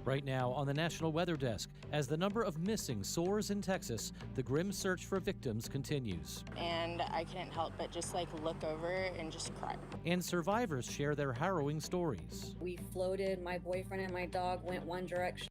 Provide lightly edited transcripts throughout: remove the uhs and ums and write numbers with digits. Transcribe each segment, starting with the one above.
Right now on the National Weather Desk, as the number of missing soars in Texas, the grim search for victims continues. And I couldn't help but just look over and just cry. And survivors share their harrowing stories. We floated, my boyfriend and my dog went one direction.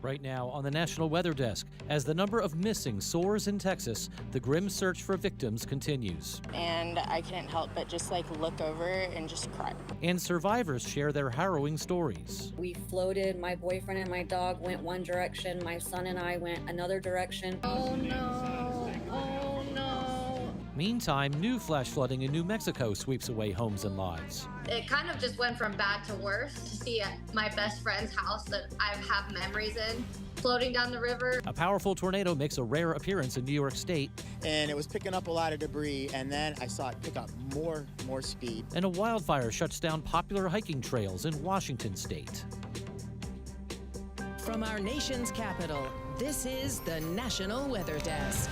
Right now on the National Weather Desk, as the number of missing soars in Texas, the grim search for victims continues. And I couldn't help but just look over and just cry. And survivors share their harrowing stories. We floated, my boyfriend and my dog went one direction, my son and I went another direction. Oh no, oh no. Meantime, new flash flooding in New Mexico sweeps away homes and lives. It kind of just went from bad to worse to see my best friend's house that I have memories in floating down the river. A powerful tornado makes a rare appearance in New York State. And it was picking up a lot of debris, and then I saw it pick up more speed. And a wildfire shuts down popular hiking trails in Washington State. From our nation's capital, this is the National Weather Desk.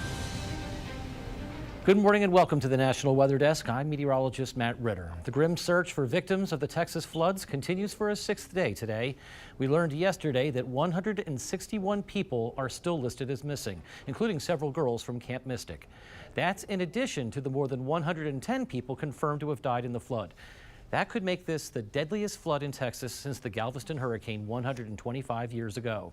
Good morning and welcome to the National Weather Desk. I'm meteorologist Matt Ritter. The grim search for victims of the Texas floods continues for a sixth day today. We learned yesterday that 161 people are still listed as missing, including several girls from Camp Mystic. That's in addition to the more than 110 people confirmed to have died in the flood. That could make this the deadliest flood in Texas since the Galveston hurricane 125 years ago.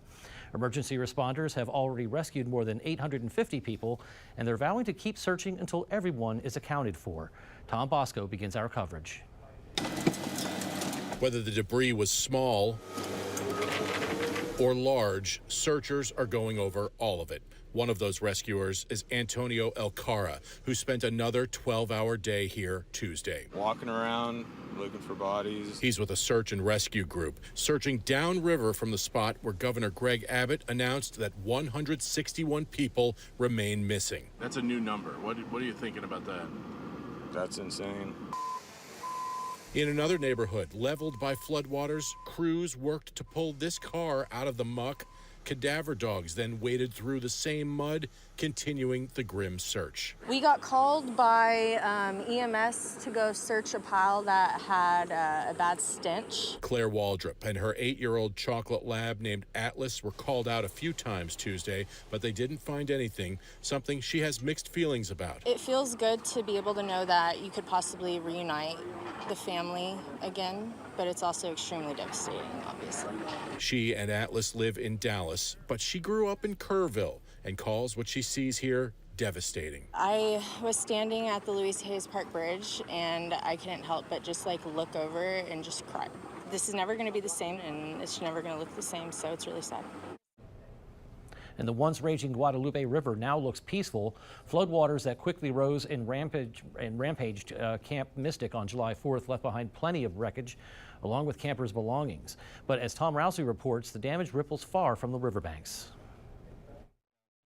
Emergency responders have already rescued more than 850 people, and they're vowing to keep searching until everyone is accounted for. Tom Bosco begins our coverage. Whether the debris was small or large, searchers are going over all of it. One of those rescuers is Antonio Elcara, who spent another 12-hour day here Tuesday. Walking around, looking for bodies. He's with a search and rescue group, searching downriver from the spot where Governor Greg Abbott announced that 161 people remain missing. That's a new number. What are you thinking about that? That's insane. In another neighborhood leveled by floodwaters, crews worked to pull this car out of the muck. Cadaver dogs then waded through the same mud, continuing the grim search. We got called by EMS to go search a pile that had a bad stench. Claire Waldrop and her 8-year-old chocolate lab named Atlas were called out a few times Tuesday, but they didn't find anything, something she has mixed feelings about. It feels good to be able to know that you could possibly reunite the family again, but it's also extremely devastating, obviously. She and Atlas live in Dallas, but she grew up in Kerrville and calls what she sees here devastating. I was standing at the Louise Hayes Park Bridge, and I couldn't help but just look over and just cry. This is never going to be the same, and it's never going to look the same, so it's really sad. And the once raging Guadalupe River now looks peaceful. Floodwaters that quickly rose and rampaged Camp Mystic on July 4th left behind plenty of wreckage, along with campers' belongings. But as Tom Rousey reports, the damage ripples far from the riverbanks.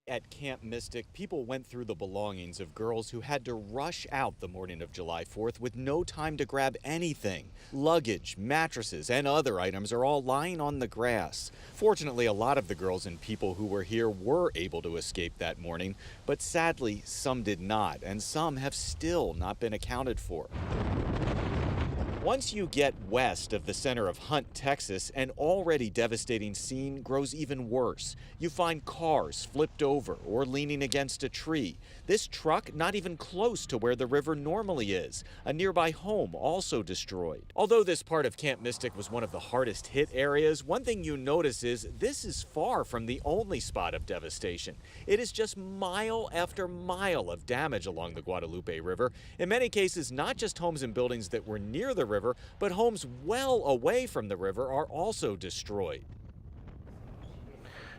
At Camp Mystic, people went through the belongings of girls who had to rush out the morning of July 4th with no time to grab anything. Luggage, mattresses, and other items are all lying on the grass. Fortunately, a lot of the girls and people who were here were able to escape that morning, but sadly, some did not, and some have still not been accounted for. Once you get west of the center of Hunt, Texas, an already devastating scene grows even worse. You find cars flipped over or leaning against a tree. This truck not even close to where the river normally is. A nearby home also destroyed. Although this part of Camp Mystic was one of the hardest hit areas, one thing you notice is this is far from the only spot of devastation. It is just mile after mile of damage along the Guadalupe River. In many cases, not just homes and buildings that were near the river, but homes well away from the river are also destroyed.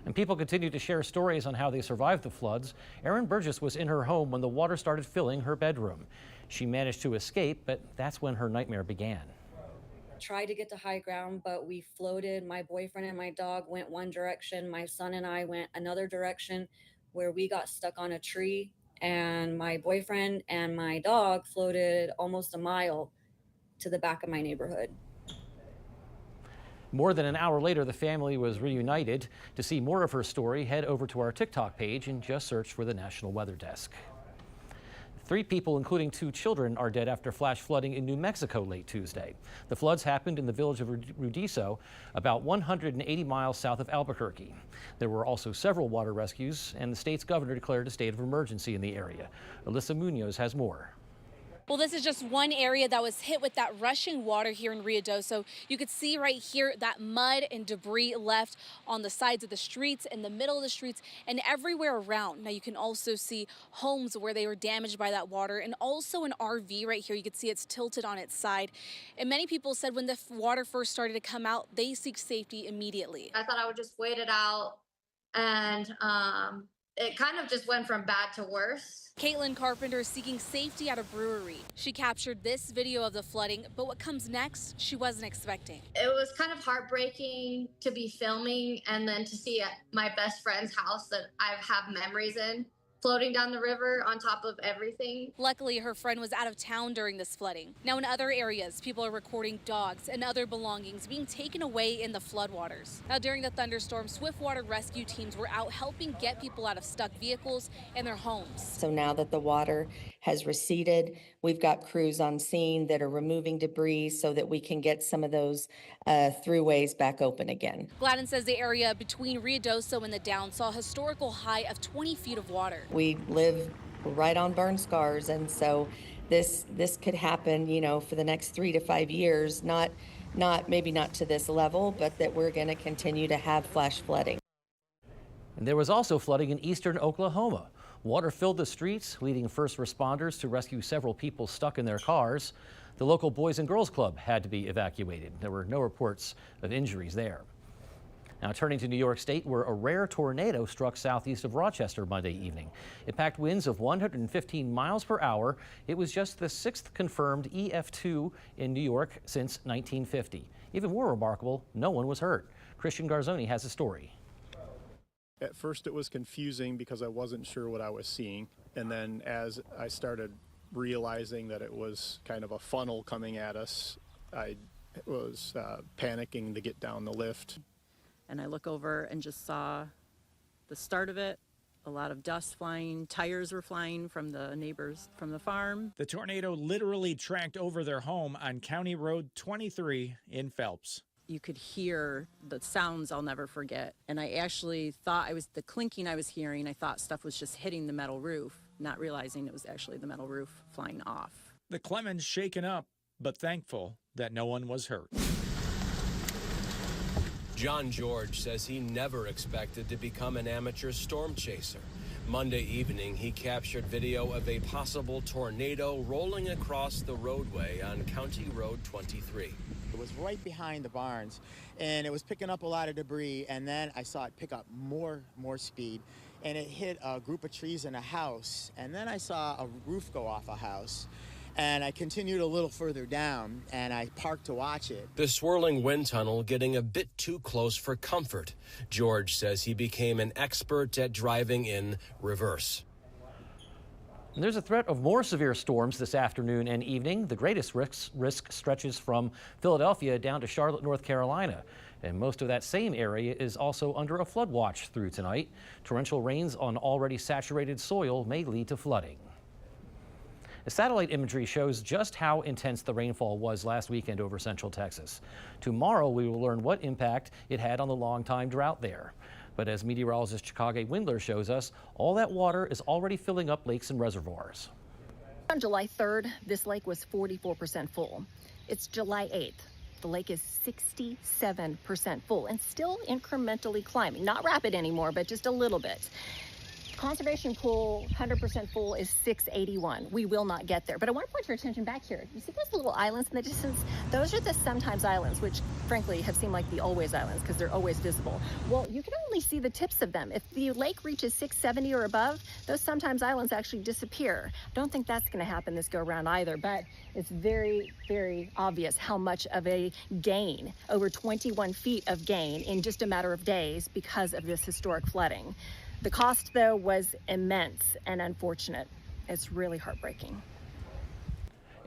And people continue to share stories on how they survived the floods. Erin Burgess was in her home when the water started filling her bedroom. She managed to escape, but that's when her nightmare began. Tried to get to high ground, but we floated. My boyfriend and my dog went one direction. My son and I went another direction, where we got stuck on a tree, and my boyfriend and my dog floated almost a mile to the back of my neighborhood. More than an hour later, the family was reunited. To see more of her story, head over to our TikTok page and just search for the National Weather Desk. 3 people, including 2 children, are dead after flash flooding in New Mexico late Tuesday. The floods happened in the village of Ruidoso, about 180 miles south of Albuquerque. There were also several water rescues, and the state's governor declared a state of emergency in the area. Alyssa Munoz has more. Well, this is just one area that was hit with that rushing water here in Ruidoso. You could see right here that mud and debris left on the sides of the streets, in the middle of the streets, and everywhere around. Now you can also see homes where they were damaged by that water, and also an RV right here. You can see it's tilted on its side. And many people said when the water first started to come out, they seek safety immediately. I thought I would just wait it out, and it kind of just went from bad to worse. Caitlin Carpenter is seeking safety at a brewery. She captured this video of the flooding, but what comes next, she wasn't expecting. It was kind of heartbreaking to be filming and then to see my best friend's house that I have memories in floating down the river on top of everything. Luckily, her friend was out of town during this flooding. Now in other areas, people are recording dogs and other belongings being taken away in the floodwaters. Now during the thunderstorm, swiftwater rescue teams were out helping get people out of stuck vehicles and their homes. So now that the water has receded, we've got crews on scene that are removing debris so that we can get some of those throughways back open again. Gladden says the area between Ruidoso and the Downs saw a historical high of 20 feet of water. We live right on burn scars, and so this could happen, you know, for the next 3 to 5 years, maybe not to this level, but that we're going to continue to have flash flooding. And there was also flooding in eastern Oklahoma. Water filled the streets, leading first responders to rescue several people stuck in their cars. The local Boys and Girls Club had to be evacuated. There were no reports of injuries there. Now turning to New York State, where a rare tornado struck southeast of Rochester Monday evening. It packed winds of 115 miles per hour. It was just the 6th confirmed EF2 in New York since 1950. Even more remarkable, no one was hurt. Christian Garzoni has a story. At first it was confusing because I wasn't sure what I was seeing. And then as I started realizing that it was kind of a funnel coming at us, I was panicking to get down the lift. And I look over and just saw the start of it, a lot of dust flying, tires were flying from the neighbors from the farm. The tornado literally tracked over their home on County Road 23 in Phelps. You could hear the sounds I'll never forget. And I actually thought the clinking I was hearing, I thought stuff was just hitting the metal roof, not realizing it was actually the metal roof flying off. The Clemens shaken up, but thankful that no one was hurt. John George says he never expected to become an amateur storm chaser. Monday evening, he captured video of a possible tornado rolling across the roadway on County Road 23. It was right behind the barns, and it was picking up a lot of debris, and then I saw it pick up more speed, and it hit a group of trees and a house, and then I saw a roof go off a house. And I continued a little further down, and I parked to watch it. The swirling wind tunnel getting a bit too close for comfort. George says he became an expert at driving in reverse. And there's a threat of more severe storms this afternoon and evening. The greatest risk stretches from Philadelphia down to Charlotte, North Carolina. And most of that same area is also under a flood watch through tonight. Torrential rains on already saturated soil may lead to flooding. The satellite imagery shows just how intense the rainfall was last weekend over central Texas. Tomorrow, we will learn what impact it had on the long-time drought there. But as meteorologist Chicago Windler shows us, all that water is already filling up lakes and reservoirs. On July 3rd, this lake was 44% full. It's July 8th. The lake is 67% full and still incrementally climbing. Not rapid anymore, but just a little bit. Conservation pool, 100% full, is 681. We will not get there. But I want to point your attention back here. You see those little islands in the distance? Those are the sometimes islands, which frankly have seemed like the always islands because they're always visible. Well, you can only see the tips of them. If the lake reaches 670 or above, those sometimes islands actually disappear. I don't think that's going to happen this go around either, but it's very, very obvious how much of a gain, over 21 feet of gain in just a matter of days because of this historic flooding. The cost, though, was immense and unfortunate. It's really heartbreaking.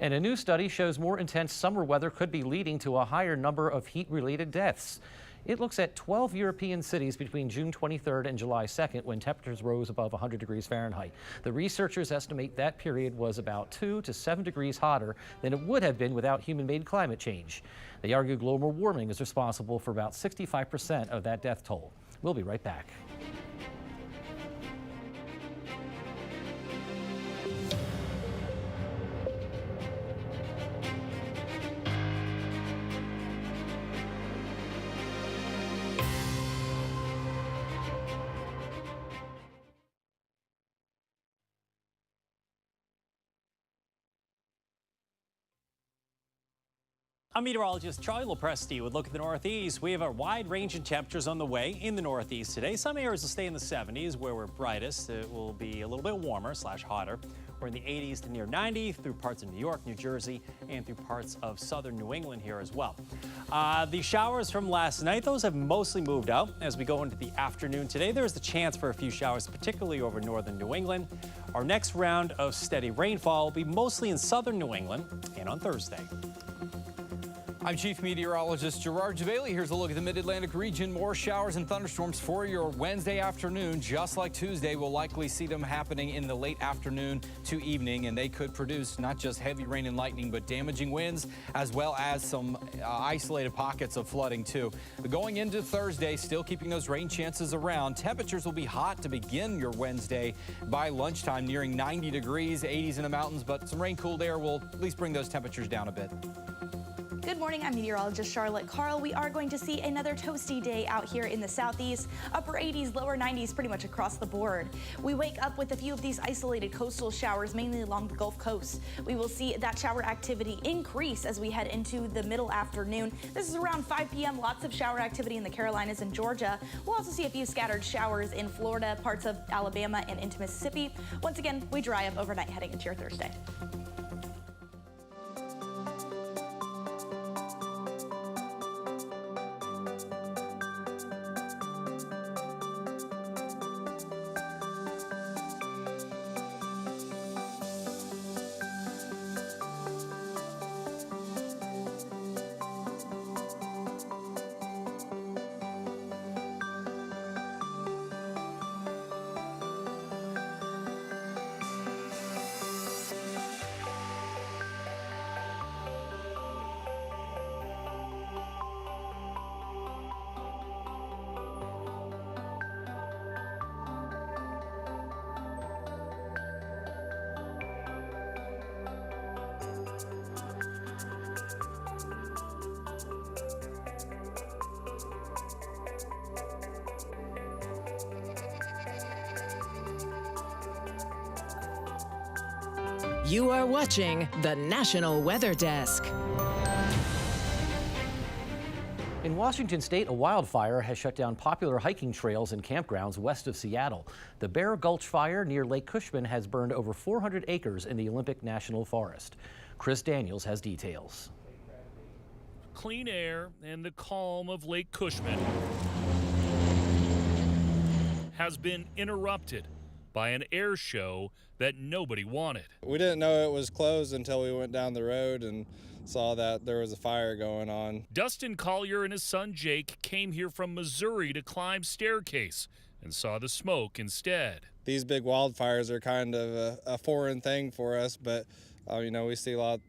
And a new study shows more intense summer weather could be leading to a higher number of heat-related deaths. It looks at 12 European cities between June 23rd and July 2nd when temperatures rose above 100 degrees Fahrenheit. The researchers estimate that period was about 2 to 7 degrees hotter than it would have been without human-made climate change. They argue global warming is responsible for about 65% of that death toll. We'll be right back. I'm meteorologist Charlie Lopresti with a look at the Northeast. We have a wide range of temperatures on the way in the Northeast today. Some areas will stay in the 70s where we're brightest. It will be a little bit warmer / hotter. We're in the 80s to near 90 through parts of New York, New Jersey, and through parts of southern New England here as well. The showers from last night, those have mostly moved out. As we go into the afternoon today, there's the chance for a few showers, particularly over northern New England. Our next round of steady rainfall will be mostly in southern New England and on Thursday. I'm Chief Meteorologist Gerard Javali. Here's a look at the Mid-Atlantic region. More showers and thunderstorms for your Wednesday afternoon. Just like Tuesday, we'll likely see them happening in the late afternoon to evening, and they could produce not just heavy rain and lightning, but damaging winds, as well as some isolated pockets of flooding, too. But going into Thursday, still keeping those rain chances around. Temperatures will be hot to begin your Wednesday by lunchtime, nearing 90 degrees, 80s in the mountains, but some rain-cooled air will at least bring those temperatures down a bit. Good morning, I'm meteorologist Charlotte Carl. We are going to see another toasty day out here in the southeast. Upper 80s, lower 90s pretty much across the board. We wake up with a few of these isolated coastal showers, mainly along the Gulf Coast. We will see that shower activity increase as we head into the middle afternoon. This is around 5 p.m. Lots of shower activity in the Carolinas and Georgia. We'll also see a few scattered showers in Florida, parts of Alabama, and into Mississippi. Once again, we dry up overnight heading into your Thursday. You are watching the National Weather Desk. In Washington state, a wildfire has shut down popular hiking trails and campgrounds west of Seattle. The Bear Gulch Fire near Lake Cushman has burned over 400 acres in the Olympic National Forest. Chris Daniels has details. Clean air and the calm of Lake Cushman has been interrupted by an air show that nobody wanted. We didn't know it was closed until we went down the road and saw that there was a fire going on. Dustin Collier and his son Jake came here from Missouri to climb Staircase and saw the smoke instead. these big wildfires are kind of a foreign thing for us, but you know, we see a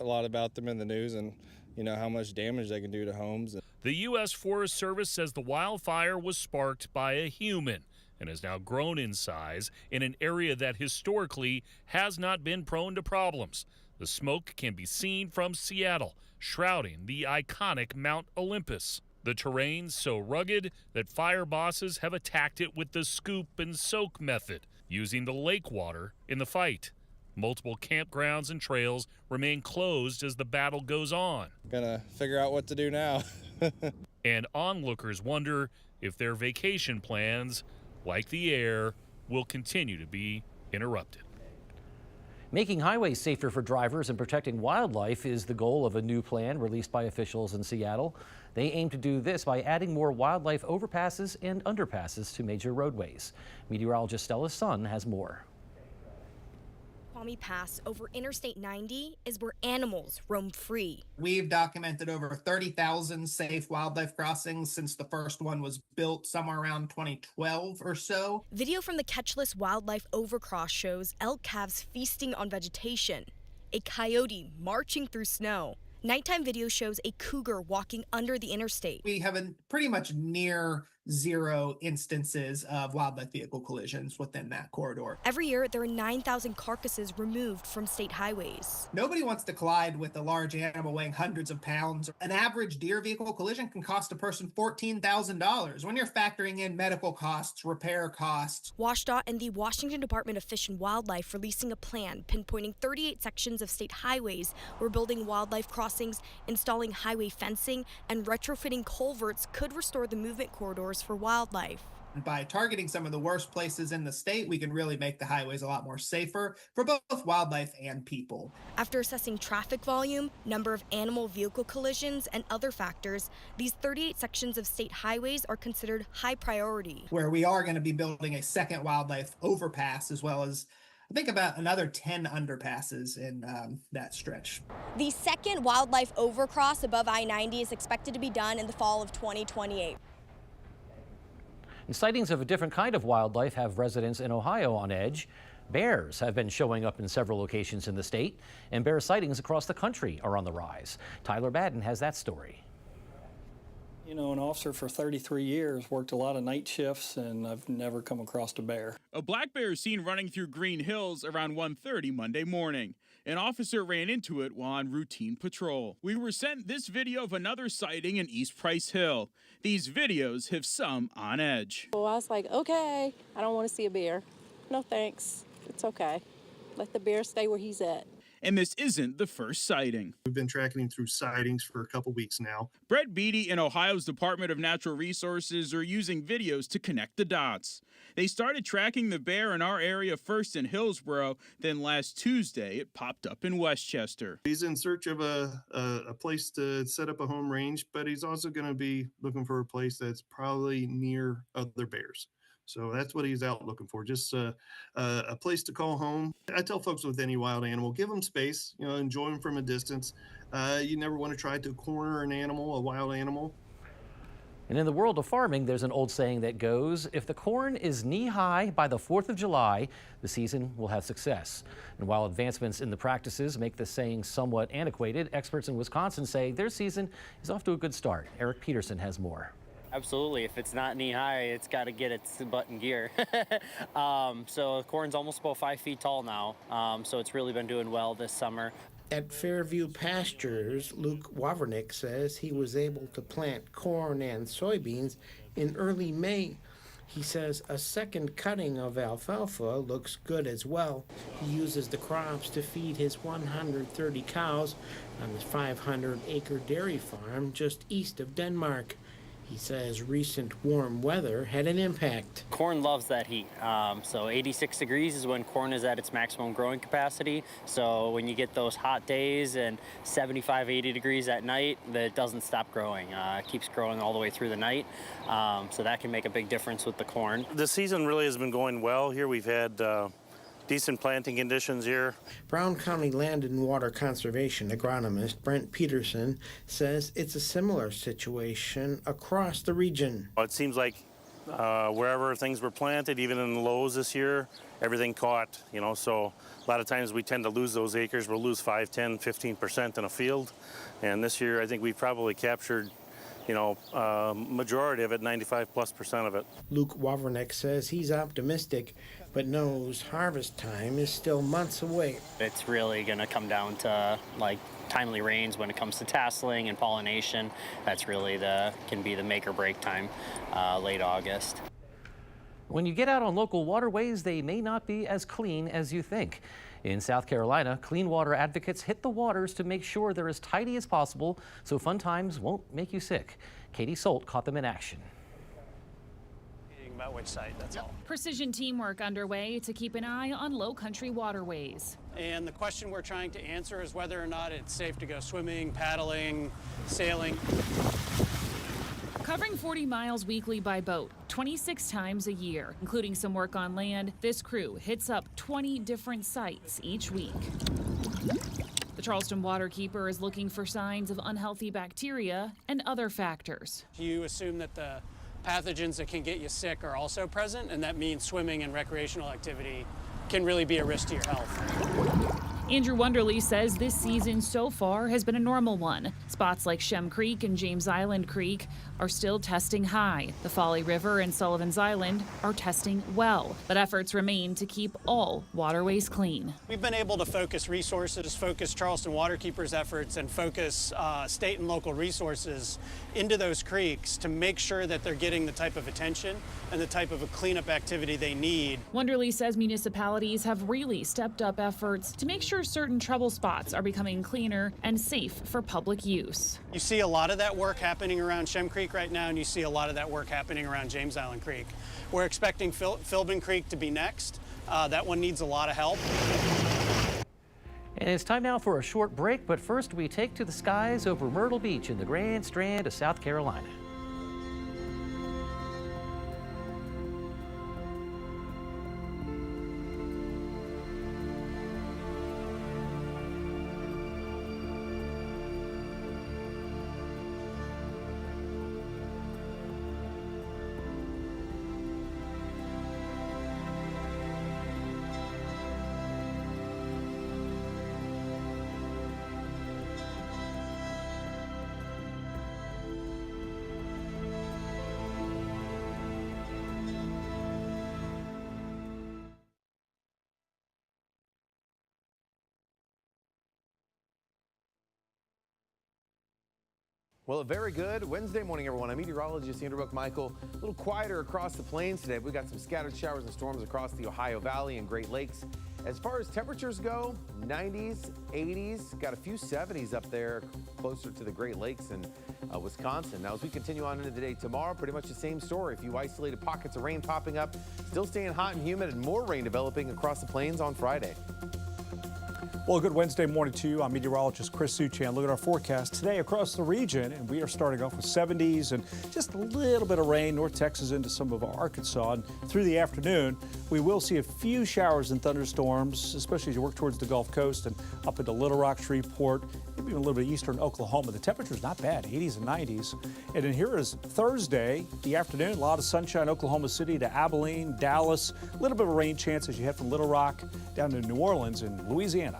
lot about them in the news, and you know how much damage they can do to homes. The U.S. Forest Service says the wildfire was sparked by a human and has now grown in size in an area that historically has not been prone to problems. The smoke can be seen from Seattle, shrouding the iconic Mount Olympus. The terrain's so rugged that fire bosses have attacked it with the scoop and soak method, using the lake water in the fight. Multiple campgrounds and trails remain closed as the battle goes on. Gonna figure out what to do now. And onlookers wonder if their vacation plans, like the air, will continue to be interrupted. Making highways safer for drivers and protecting wildlife is the goal of a new plan released by officials in Seattle. They aim to do this by adding more wildlife overpasses and underpasses to major roadways. Meteorologist Stella Sun has more. Pass over Interstate 90 is where animals roam free. We've documented over 30,000 safe wildlife crossings since the first one was built somewhere around 2012 or so. Video from the Catchless Wildlife Overcross shows elk calves feasting on vegetation, a coyote marching through snow. Nighttime video shows a cougar walking under the interstate. We have a pretty much near zero instances of wildlife vehicle collisions within that corridor. Every year, there are 9,000 carcasses removed from state highways. Nobody wants to collide with a large animal weighing hundreds of pounds. An average deer vehicle collision can cost a person $14,000 when you're factoring in medical costs, repair costs. WashDOT and the Washington Department of Fish and Wildlife releasing a plan pinpointing 38 sections of state highways where building wildlife crossings, installing highway fencing, and retrofitting culverts could restore the movement corridors for wildlife. By targeting some of the worst places in the state, we can really make the highways a lot more safer for both wildlife and people. After assessing traffic volume, number of animal vehicle collisions, and other factors, these 38 sections of state highways are considered high priority. Where we are going to be building a second wildlife overpass, as well as I think about another 10 underpasses in that stretch. The second wildlife overcross above I-90 is expected to be done in the fall of 2028. And sightings of a different kind of wildlife have residents in Ohio on edge. Bears have been showing up in several locations in the state, and bear sightings across the country are on the rise. Tyler Madden has that story. You know, an officer for 33 years, worked a lot of night shifts, and I've never come across a bear. A black bear is seen running through Green Hills around 1:30 Monday morning. An officer ran into it while on routine patrol. We were sent this video of another sighting in East Price Hill. These videos have some on edge. Well, I was like, okay, I don't want to see a bear. No thanks. It's okay. Let the bear stay where he's at. And this isn't the first sighting. We've been tracking him through sightings for a couple weeks now. Brett Beatty and Ohio's Department of Natural Resources are using videos to connect the dots. They started tracking the bear in our area first in Hillsborough, then last Tuesday it popped up in Westchester. He's in search of a place to set up a home range, but he's also going to be looking for a place that's probably near other bears. So that's what he's out looking for, just a place to call home. I tell folks with any wild animal, give them space, you know, enjoy them from a distance. You never want to try to corner an animal, a wild animal. And in the world of farming, there's an old saying that goes, if the corn is knee-high by the 4th of July, the season will have success. And while advancements in the practices make the saying somewhat antiquated, experts in Wisconsin say their season is off to a good start. Eric Peterson has more. Absolutely. If it's not knee-high, it's got to get its butt in gear. So corn's almost about 5 feet tall now, so it's really been doing well this summer. At Fairview Pastures, Luke Wavernick says he was able to plant corn and soybeans in early May. He says a second cutting of alfalfa looks good as well. He uses the crops to feed his 130 cows on his 500-acre dairy farm just east of Denmark. He says recent warm weather had an impact. Corn loves that heat. So 86 degrees is when corn is at its maximum growing capacity. So when you get those hot days and 75, 80 degrees at night, it doesn't stop growing. It keeps growing all the way through the night. So that can make a big difference with the corn. The season really has been going well here. We've had decent planting conditions here. Brown County Land and Water Conservation agronomist Brent Peterson says it's a similar situation across the region. It seems like Wherever things were planted, even in the lows this year, everything caught, so a lot of times we tend to lose those acres. We'll lose 5, 10, 15% in a field. And this year, I think we've probably captured, majority of it, 95+% of it. Luke Wavernick says he's optimistic, but knows harvest time is still months away. It's really going to come down to timely rains when it comes to tasseling and pollination. That's really can be the make or break time, late August. When you get out on local waterways, they may not be as clean as you think. In South Carolina, clean water advocates hit the waters to make sure they're as tidy as possible so fun times won't make you sick. Katie Solt caught them in action. About which site, that's all. Precision teamwork underway to keep an eye on low country waterways. And the question we're trying to answer is whether or not it's safe to go swimming, paddling, sailing. Covering 40 miles weekly by boat, 26 times a year, including some work on land, this crew hits up 20 different sites each week. The Charleston waterkeeper is looking for signs of unhealthy bacteria and other factors. You assume that the pathogens that can get you sick are also present, and that means swimming and recreational activity can really be a risk to your health. Andrew Wonderly says this season so far has been a normal one. Spots like Shem Creek and James Island Creek are still testing high. The Folly River and Sullivan's Island are testing well, but efforts remain to keep all waterways clean. We've been able to focus resources, focus Charleston Waterkeepers' efforts, and focus state and local resources into those creeks to make sure that they're getting the type of attention and the type of a cleanup activity they need. Wonderly says municipalities have really stepped up efforts to make sure certain trouble spots are becoming cleaner and safe for public use. You see a lot of that work happening around Shem Creek right now, and you see a lot of that work happening around James Island Creek. We're expecting Philbin Creek to be next. That one needs a lot of help. And it's time now for a short break, but first we take to the skies over Myrtle Beach in the Grand Strand of South Carolina. Well, a very good Wednesday morning, everyone. I'm meteorologist Andrew Michael. A little quieter across the plains today. We've got some scattered showers and storms across the Ohio Valley and Great Lakes. As far as temperatures go, 90s, 80s, got a few 70s up there closer to the Great Lakes and Wisconsin. Now, as we continue on into the day tomorrow, pretty much the same story. A few isolated pockets of rain popping up, still staying hot and humid, and more rain developing across the plains on Friday. Well, a good Wednesday morning to you. I'm meteorologist Chris Suchan. Look at our forecast today across the region, and we are starting off with 70s and just a little bit of rain, North Texas into some of Arkansas. And through the afternoon, we will see a few showers and thunderstorms, especially as you work towards the Gulf Coast and up into Little Rock, Shreveport, maybe even a little bit of eastern Oklahoma. The temperature's not bad, 80s and 90s. And then here is Thursday, the afternoon, a lot of sunshine, Oklahoma City to Abilene, Dallas, a little bit of a rain chance as you head from Little Rock down to New Orleans and Louisiana.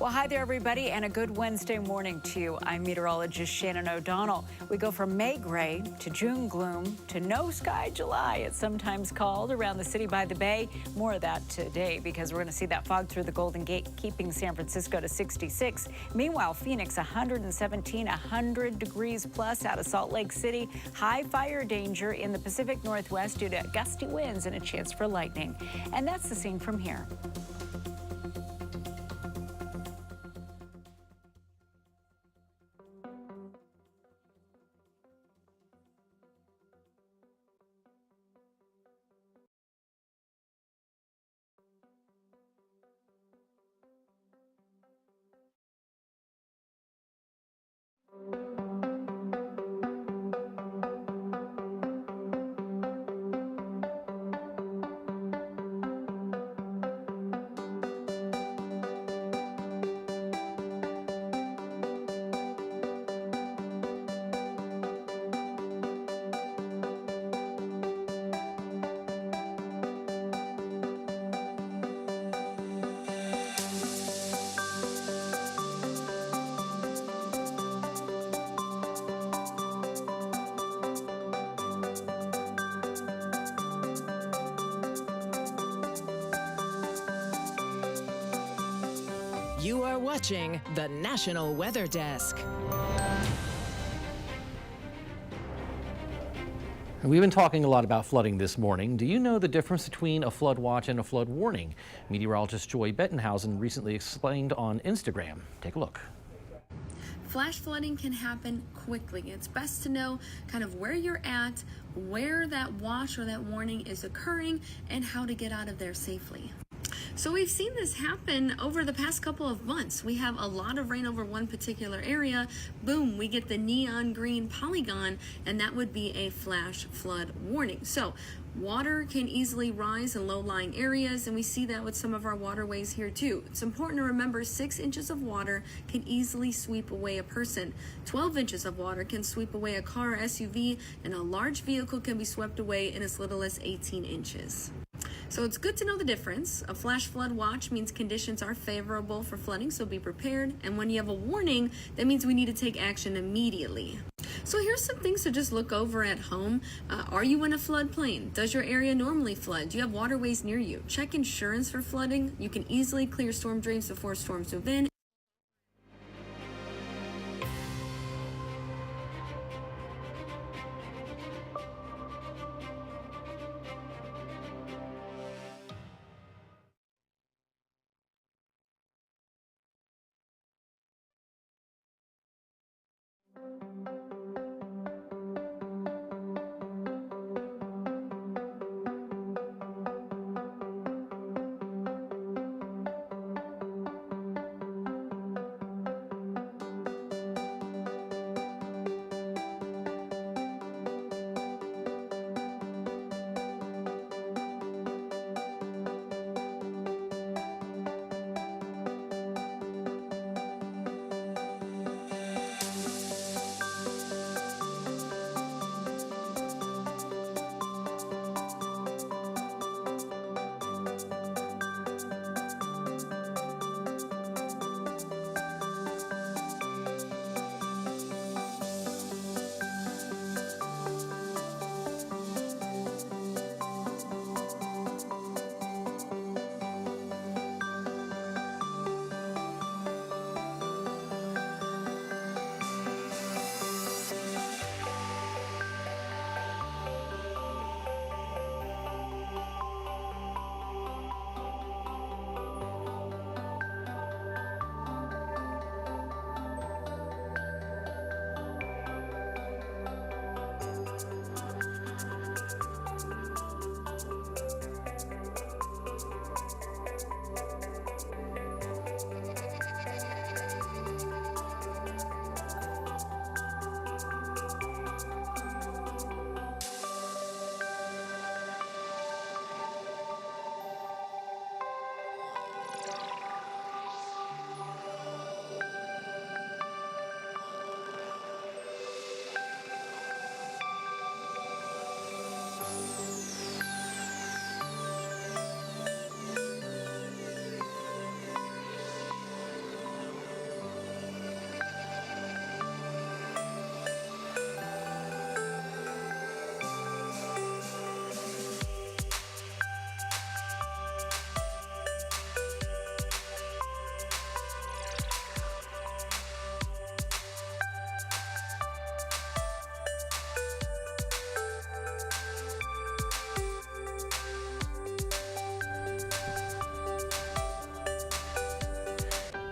Well, hi there, everybody, and a good Wednesday morning to you. I'm meteorologist Shannon O'Donnell. We go from May gray to June gloom to no sky July, it's sometimes called, around the city by the bay. More of that today because we're going to see that fog through the Golden Gate, keeping San Francisco to 66. Meanwhile, Phoenix 117, 100 degrees plus out of Salt Lake City. High fire danger in the Pacific Northwest due to gusty winds and a chance for lightning. And that's the scene from here. You are watching the National Weather Desk. We've been talking a lot about flooding this morning. Do you know the difference between a flood watch and a flood warning? Meteorologist Joy Bettenhausen recently explained on Instagram. Take a look. Flash flooding can happen quickly. It's best to know kind of where you're at, where that watch or that warning is occurring, and how to get out of there safely. So we've seen this happen over the past couple of months. We have a lot of rain over one particular area. Boom, we get the neon green polygon, and that would be a flash flood warning. So water can easily rise in low-lying areas, and we see that with some of our waterways here too. It's important to remember 6 inches of water can easily sweep away a person. 12 inches of water can sweep away a car or SUV, and a large vehicle can be swept away in as little as 18 inches. So it's good to know the difference. A flash flood watch means conditions are favorable for flooding, so be prepared. And when you have a warning, that means we need to take action immediately. So here's some things to just look over at home. Are you in a floodplain? Does your area normally flood? Do you have waterways near you? Check insurance for flooding. You can easily clear storm drains before storms move in.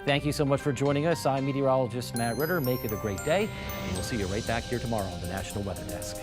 Thank you so much for joining us. I'm meteorologist Matt Ritter. Make it a great day, and we'll see you right back here tomorrow on the National Weather Desk.